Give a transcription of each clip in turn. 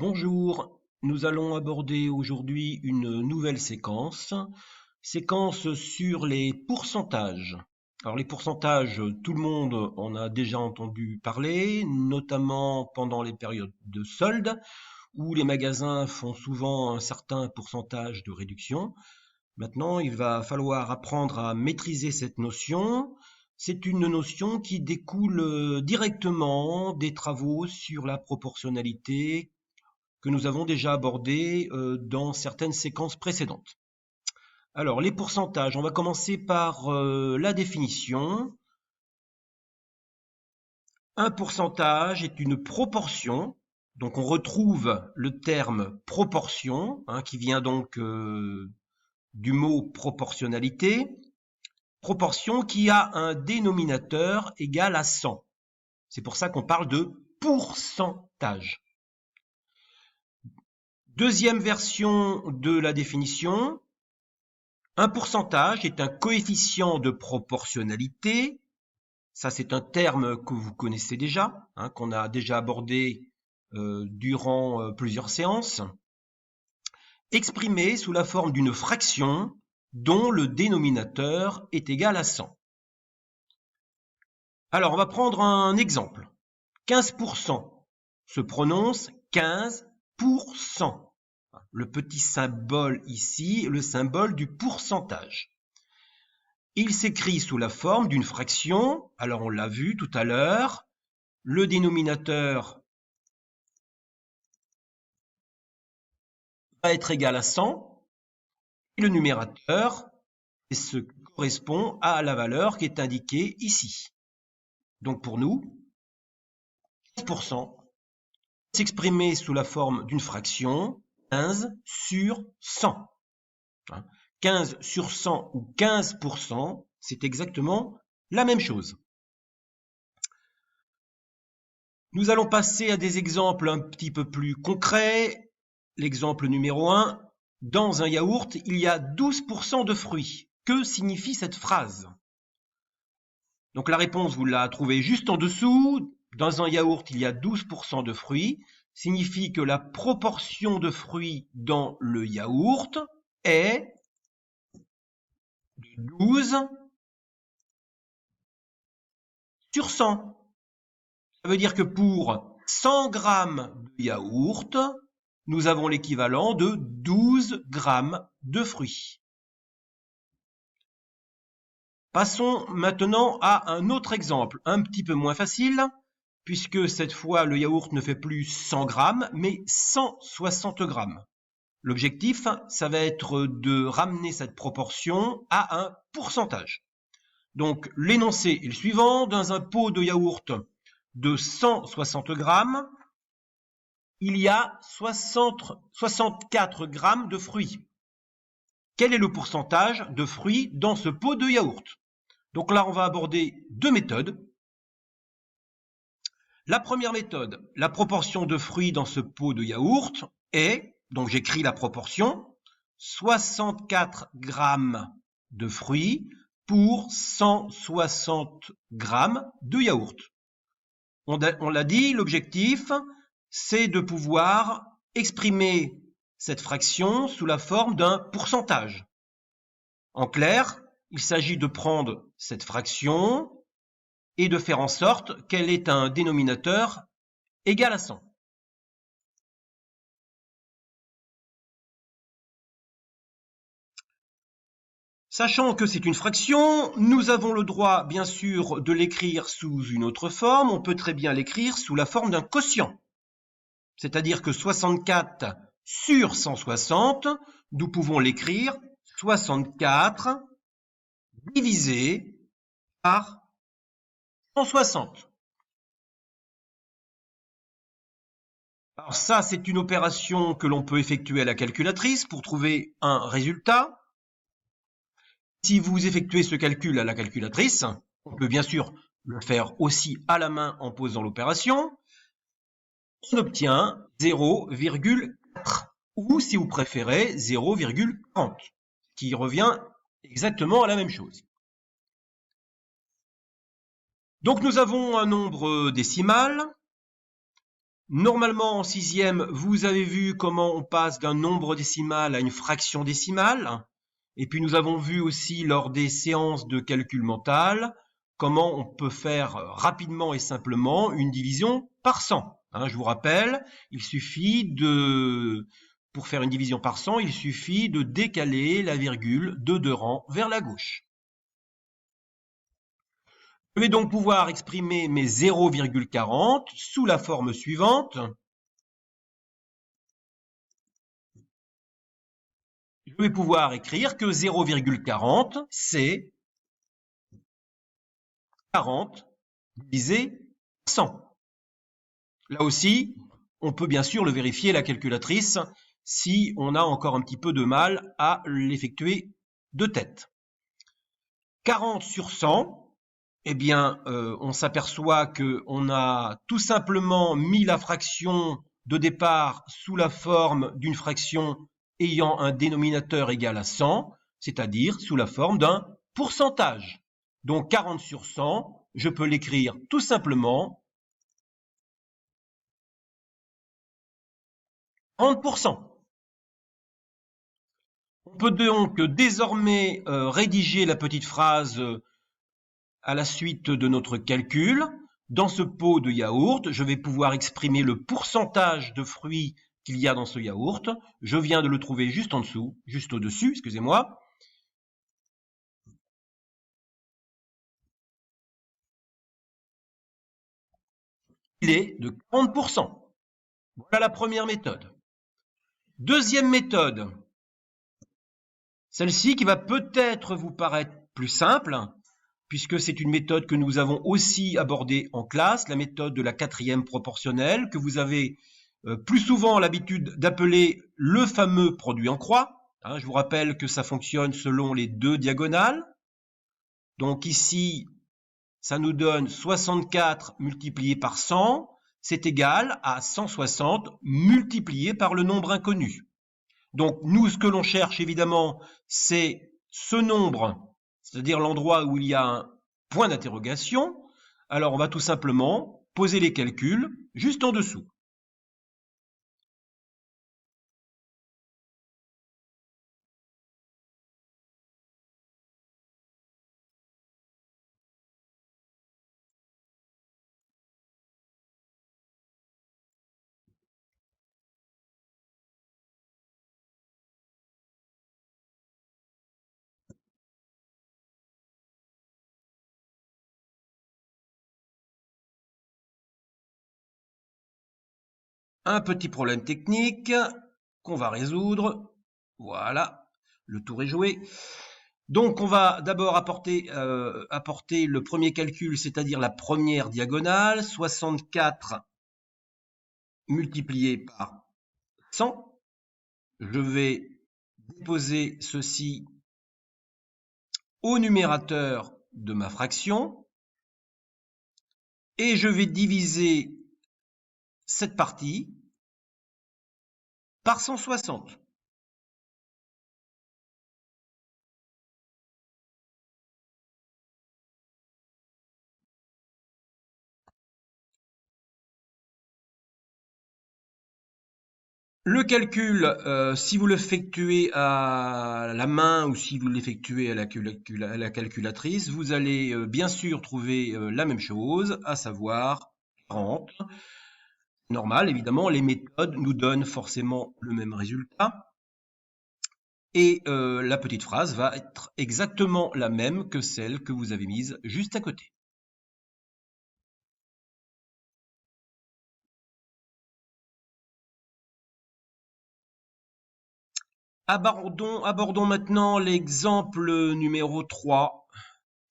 Bonjour, nous allons aborder aujourd'hui une nouvelle séquence sur les pourcentages. Alors les pourcentages, tout le monde en a déjà entendu parler, notamment pendant les périodes de soldes, où les magasins font souvent un certain pourcentage de réduction. Maintenant, il va falloir apprendre à maîtriser cette notion. C'est une notion qui découle directement des travaux sur la proportionnalité que nous avons déjà abordé dans certaines séquences précédentes. Alors, les pourcentages, on va commencer par la définition. Un pourcentage est une proportion, donc on retrouve le terme proportion, qui vient donc du mot proportionnalité, proportion qui a un dénominateur égal à 100. C'est pour ça qu'on parle de pourcentage. Deuxième version de la définition, un pourcentage est un coefficient de proportionnalité. Ça, c'est un terme que vous connaissez déjà, qu'on a déjà abordé durant plusieurs séances, exprimé sous la forme d'une fraction dont le dénominateur est égal à 100. Alors, on va prendre un exemple. 15% se prononce 15%. Le petit symbole ici, le symbole du pourcentage. Il s'écrit sous la forme d'une fraction. Alors, on l'a vu tout à l'heure. Le dénominateur va être égal à 100. Et le numérateur correspond à la valeur qui est indiquée ici. Donc, pour nous, 15% s'exprimer sous la forme d'une fraction, 15 sur 100. 15 sur 100 ou 15%, c'est exactement la même chose. Nous allons passer à des exemples un petit peu plus concrets. L'exemple numéro 1, dans un yaourt, il y a 12% de fruits. Que signifie cette phrase? Donc la réponse, vous la trouvez juste en dessous. Dans un yaourt, il y a 12% de fruits. Signifie que la proportion de fruits dans le yaourt est de 12 sur 100. Ça veut dire que pour 100 grammes de yaourt, nous avons l'équivalent de 12 grammes de fruits. Passons maintenant à un autre exemple, un petit peu moins facile, puisque cette fois le yaourt ne fait plus 100 grammes, mais 160 grammes. L'objectif, ça va être de ramener cette proportion à un pourcentage. Donc l'énoncé est le suivant, dans un pot de yaourt de 160 grammes, il y a 64 grammes de fruits. Quel est le pourcentage de fruits dans ce pot de yaourt? Donc là, on va aborder deux méthodes. La première méthode, la proportion de fruits dans ce pot de yaourt est, donc j'écris la proportion, 64 grammes de fruits pour 160 grammes de yaourt. On l'a dit, l'objectif, c'est de pouvoir exprimer cette fraction sous la forme d'un pourcentage. En clair, il s'agit de prendre cette fraction et de faire en sorte qu'elle ait un dénominateur égal à 100. Sachant que c'est une fraction, nous avons le droit, bien sûr, de l'écrire sous une autre forme. On peut très bien l'écrire sous la forme d'un quotient. C'est-à-dire que 64 sur 160, nous pouvons l'écrire 64 divisé par 160. Alors ça, c'est une opération que l'on peut effectuer à la calculatrice pour trouver un résultat. Si vous effectuez ce calcul à la calculatrice, on peut bien sûr le faire aussi à la main en posant l'opération. On obtient 0,4 ou, si vous préférez, 0,30, qui revient exactement à la même chose. Donc nous avons un nombre décimal. Normalement, en sixième, vous avez vu comment on passe d'un nombre décimal à une fraction décimale. Et puis nous avons vu aussi lors des séances de calcul mental comment on peut faire rapidement et simplement une division par 100. Je vous rappelle, pour faire une division par 100, il suffit de décaler la virgule de 2 rangs vers la gauche. Je vais donc pouvoir exprimer mes 0,40 sous la forme suivante. Je vais pouvoir écrire que 0,40, c'est 40 divisé par 100. Là aussi, on peut bien sûr le vérifier, la calculatrice, si on a encore un petit peu de mal à l'effectuer de tête. 40 sur 100, eh bien, on s'aperçoit qu'on a tout simplement mis la fraction de départ sous la forme d'une fraction ayant un dénominateur égal à 100, c'est-à-dire sous la forme d'un pourcentage. Donc 40 sur 100, je peux l'écrire tout simplement 30%. On peut donc désormais rédiger la petite phrase à la suite de notre calcul. Dans ce pot de yaourt, je vais pouvoir exprimer le pourcentage de fruits qu'il y a dans ce yaourt. Je viens de le trouver juste en dessous, juste au-dessus, excusez-moi. Il est de 40%. Voilà la première méthode. Deuxième méthode, celle-ci qui va peut-être vous paraître plus simple, puisque c'est une méthode que nous avons aussi abordée en classe, la méthode de la quatrième proportionnelle, que vous avez plus souvent l'habitude d'appeler le fameux produit en croix. Je vous rappelle que ça fonctionne selon les deux diagonales. Donc ici, ça nous donne 64 multiplié par 100, c'est égal à 160 multiplié par le nombre inconnu. Donc nous, ce que l'on cherche évidemment, c'est ce nombre, c'est-à-dire l'endroit où il y a un point d'interrogation. Alors on va tout simplement poser les calculs juste en dessous. Un petit problème technique qu'on va résoudre. Voilà, le tour est joué. Donc on va d'abord apporter le premier calcul, c'est-à-dire la première diagonale, 64 multiplié par 100. Je vais déposer ceci au numérateur de ma fraction et je vais diviser cette partie par 160. Le calcul, si vous l'effectuez à la main ou si vous l'effectuez à la calculatrice, vous allez bien sûr trouver la même chose, à savoir 40. Normal, évidemment, les méthodes nous donnent forcément le même résultat. Et la petite phrase va être exactement la même que celle que vous avez mise juste à côté. Abordons maintenant l'exemple numéro 3.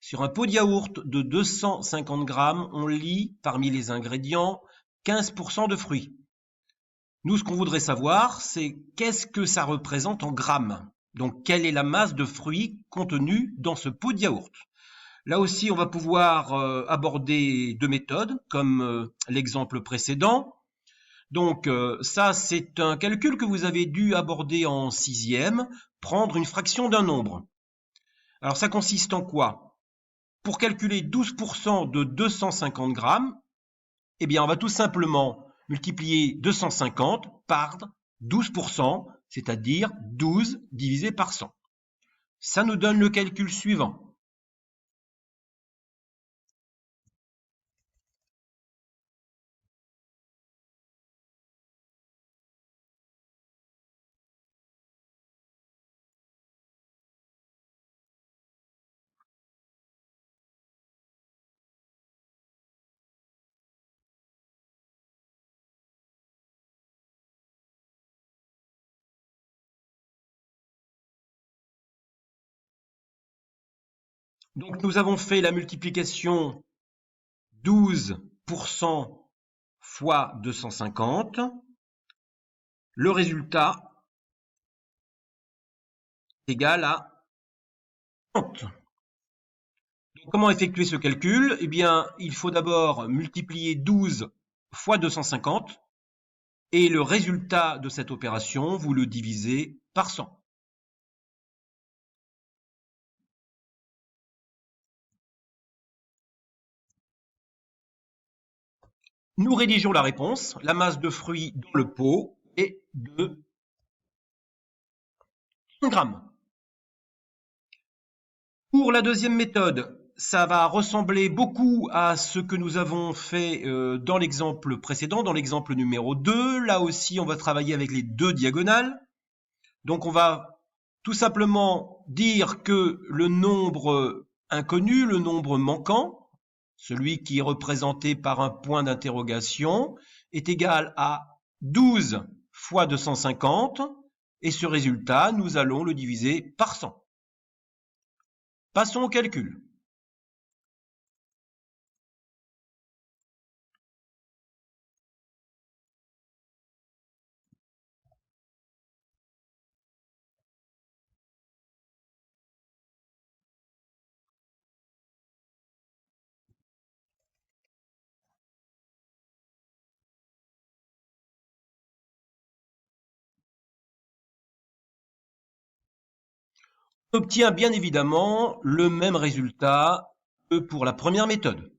Sur un pot de yaourt de 250 grammes, on lit parmi les ingrédients 15% de fruits. Nous, ce qu'on voudrait savoir, c'est qu'est-ce que ça représente en grammes. Donc, quelle est la masse de fruits contenue dans ce pot de yaourt. Là aussi, on va pouvoir aborder deux méthodes, comme l'exemple précédent. Donc ça, c'est un calcul que vous avez dû aborder en sixième, prendre une fraction d'un nombre. Alors ça consiste en quoi? Pour calculer 12% de 250 grammes, eh bien on va tout simplement multiplier 250 par 12%, c'est-à-dire 12 divisé par 100. Ça nous donne le calcul suivant. Donc nous avons fait la multiplication 12% fois 250. Le résultat est égal à 30. Donc, comment effectuer ce calcul? Eh bien, il faut d'abord multiplier 12 fois 250 et le résultat de cette opération, vous le divisez par 100. Nous rédigeons la réponse. La masse de fruits dans le pot est de 30 grammes. Pour la deuxième méthode, ça va ressembler beaucoup à ce que nous avons fait dans l'exemple précédent, dans l'exemple numéro 2. Là aussi, on va travailler avec les deux diagonales. Donc, on va tout simplement dire que le nombre inconnu, le nombre manquant, celui qui est représenté par un point d'interrogation, est égal à 12 fois 250, et ce résultat, nous allons le diviser par 100. Passons au calcul. On obtient bien évidemment le même résultat que pour la première méthode.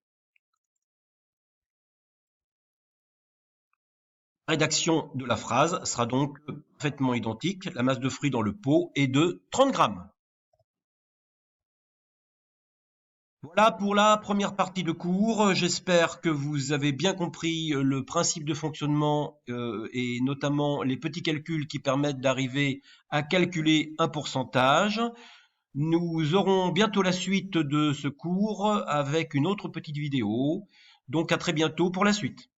La rédaction de la phrase sera donc parfaitement identique. La masse de fruits dans le pot est de 30 grammes. Voilà pour la première partie de cours. J'espère que vous avez bien compris le principe de fonctionnement et notamment les petits calculs qui permettent d'arriver à calculer un pourcentage. Nous aurons bientôt la suite de ce cours avec une autre petite vidéo. Donc à très bientôt pour la suite.